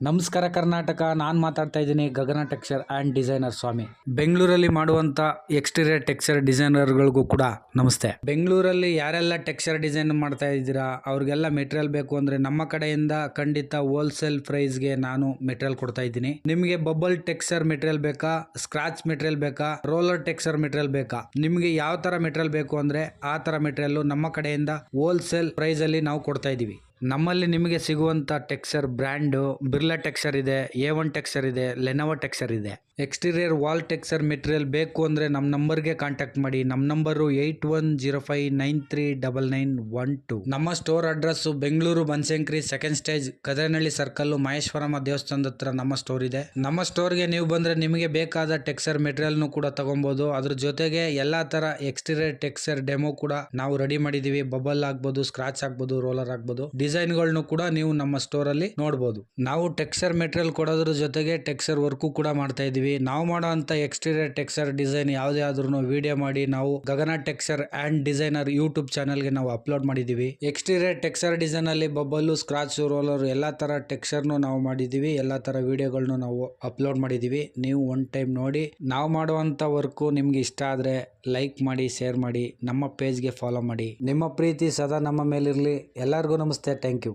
ನಮಸ್ಕಾರ ಕರ್ನಾಟಕ. ನಾನು ಮಾತಾಡ್ತಾ ಇದ್ದೀನಿ ಗಗನ ಟೆಕ್ಸ್ಚರ್ ಆ್ಯಂಡ್ ಡಿಸೈನರ್ ಸ್ವಾಮಿ. ಬೆಂಗಳೂರಲ್ಲಿ ಮಾಡುವಂಥ ಎಕ್ಸ್ಟೀರಿಯರ್ ಟೆಕ್ಸ್ಚರ್ ಡಿಸೈನರ್ಗಳಿಗೂ ಕೂಡ ನಮಸ್ತೆ. ಬೆಂಗಳೂರಲ್ಲಿ ಯಾರೆಲ್ಲ ಟೆಕ್ಸ್ಚರ್ ಡಿಸೈನ್ ಮಾಡ್ತಾ ಇದ್ದೀರಾ ಅವ್ರಿಗೆಲ್ಲ ಮೆಟೀರಿಯಲ್ ಬೇಕು ಅಂದರೆ ನಮ್ಮ ಕಡೆಯಿಂದ ಖಂಡಿತ ಹೋಲ್ಸೇಲ್ ಪ್ರೈಸ್ಗೆ ನಾನು ಮೆಟೀರಿಯಲ್ ಕೊಡ್ತಾ ಇದ್ದೀನಿ. ನಿಮಗೆ ಬಬಲ್ ಟೆಕ್ಸ್ಚರ್ ಮೆಟೀರಿಯಲ್ ಬೇಕಾ, ಸ್ಕ್ರಾಚ್ ಮೆಟೀರಿಯಲ್ ಬೇಕಾ, ರೋಲರ್ ಟೆಕ್ಸ್ಚರ್ ಮೆಟೀರಿಯಲ್ ಬೇಕಾ, ನಿಮಗೆ ಯಾವ ಥರ ಮೆಟೀರಿಯಲ್ ಬೇಕು ಅಂದರೆ ಆ ಥರ ಮೆಟೀರಿಯಲ್ ನಮ್ಮ ಕಡೆಯಿಂದ ಹೋಲ್ಸೇಲ್ ಪ್ರೈಸಲ್ಲಿ ನಾವು ಕೊಡ್ತಾ ಇದ್ದೀವಿ. ನಮ್ಮಲ್ಲಿ ನಿಮಗೆ ಸಿಗುವಂಥ ಟೆಕ್ಸ್ಚರ್ ಬ್ರ್ಯಾಂಡು ಬಿರ್ಲಾ ಟೆಕ್ಸ್ಚರ್ ಇದೆ, A1 ಟೆಕ್ಸ್ಚರ್ ಇದೆ, ಲೆನೋವೋ ಟೆಕ್ಸ್ಚರ್ ಇದೆ. ಎಕ್ಸ್ಟೀರಿಯರ್ ವಾಲ್ ಟೆಕ್ಸ್ಚರ್ ಮೆಟೀರಿಯಲ್ ಬೇಕು ಅಂದರೆ ನಮ್ಮ ನಂಬರ್ಗೆ ಕಾಂಟ್ಯಾಕ್ಟ್ ಮಾಡಿ. ನಮ್ಮ ನಂಬರು 8105939912. ನಮ್ಮ store address Bengaluru Banashankari second stage Kadaranahalli circle Maheshwaramma ದೇವಸ್ಥಾನದ ಹತ್ರ ನಮ್ಮ ಸ್ಟೋರ್ ಇದೆ. ನಮ್ಮ ಸ್ಟೋರ್ಗೆ ನೀವು ಬಂದರೆ ನಿಮಗೆ ಬೇಕಾದ ಟೆಕ್ಸ್ಚರ್ ಮೆಟೀರಿಯಲ್ನು ಕೂಡ ತಗೊಬೋದು. ಅದ್ರ ಜೊತೆಗೆ ಎಲ್ಲ ಥರ ಎಕ್ಸ್ಟೀರಿಯರ್ ಟೆಕ್ಸ್ಚರ್ ಡೆಮೋ ಕೂಡ ನಾವು ರೆಡಿ ಮಾಡಿದ್ದೀವಿ. ಬಬಲ್ ಆಗ್ಬೋದು, ಸ್ಕ್ರಾಚ್ ಆಗ್ಬೋದು, ರೋಲರ್ ಆಗ್ಬೋದು, ಡಿಸೈನ್ಗಳನ್ನು ಕೂಡ ನೀವು ನಮ್ಮ ಸ್ಟೋರ್ ಅಲ್ಲಿ ನೋಡಬಹುದು. ನಾವು ಟೆಕ್ಸ್ಚರ್ ಮೆಟೀರಿಯಲ್ ಕೊಡೋದ್ರ ಜೊತೆಗೆ ಟೆಕ್ಸ್ಚರ್ ವರ್ಕು ಕೂಡ ಮಾಡ್ತಾ ಇದೀವಿ. ನಾವು ಮಾಡುವಂತ ಎಕ್ಸ್ಟೀರಿಯರ್ ಟೆಕ್ಸ್ಚರ್ ಡಿಸೈನ್ ಯಾವುದೇ ಆದ್ರೂ ವಿಡಿಯೋ ಮಾಡಿ ನಾವು ಗಗನ ಟೆಕ್ಸ್ಚರ್ ಅಂಡ್ ಡಿಸೈನರ್ ಯೂಟ್ಯೂಬ್ ಚಾನಲ್ಗೆ ನಾವು ಅಪ್ಲೋಡ್ ಮಾಡಿದೀವಿ. ಎಕ್ಸ್ಟೀರಿಯರ್ ಟೆಕ್ಸ್ಚರ್ ಡಿಸೈನ್ ಅಲ್ಲಿ ಬಬಲ್, ಸ್ಕ್ರಾಚ್, ರೋಲರ್ ಎಲ್ಲಾ ತರ ಟೆಕ್ಸ್ಚರ್ನು ನಾವು ಮಾಡಿದೀವಿ. ಎಲ್ಲಾ ತರ ವಿಡಿಯೋಗಳನ್ನು ನಾವು ಅಪ್ಲೋಡ್ ಮಾಡಿದೀವಿ. ನೀವು ಒನ್ ಟೈಮ್ ನೋಡಿ. ನಾವು ಮಾಡುವಂತ ವರ್ಕು ನಿಮ್ಗೆ ಇಷ್ಟ ಆದ್ರೆ ಲೈಕ್ ಮಾಡಿ, ಶೇರ್ ಮಾಡಿ, ನಮ್ಮ ಪೇಜ್ಗೆ ಫಾಲೋ ಮಾಡಿ. ನಿಮ್ಮ ಪ್ರೀತಿ ಸದಾ ನಮ್ಮ ಮೇಲಿರಲಿ. ಎಲ್ಲರಿಗೂ ನಮಸ್ತೆ. Thank you.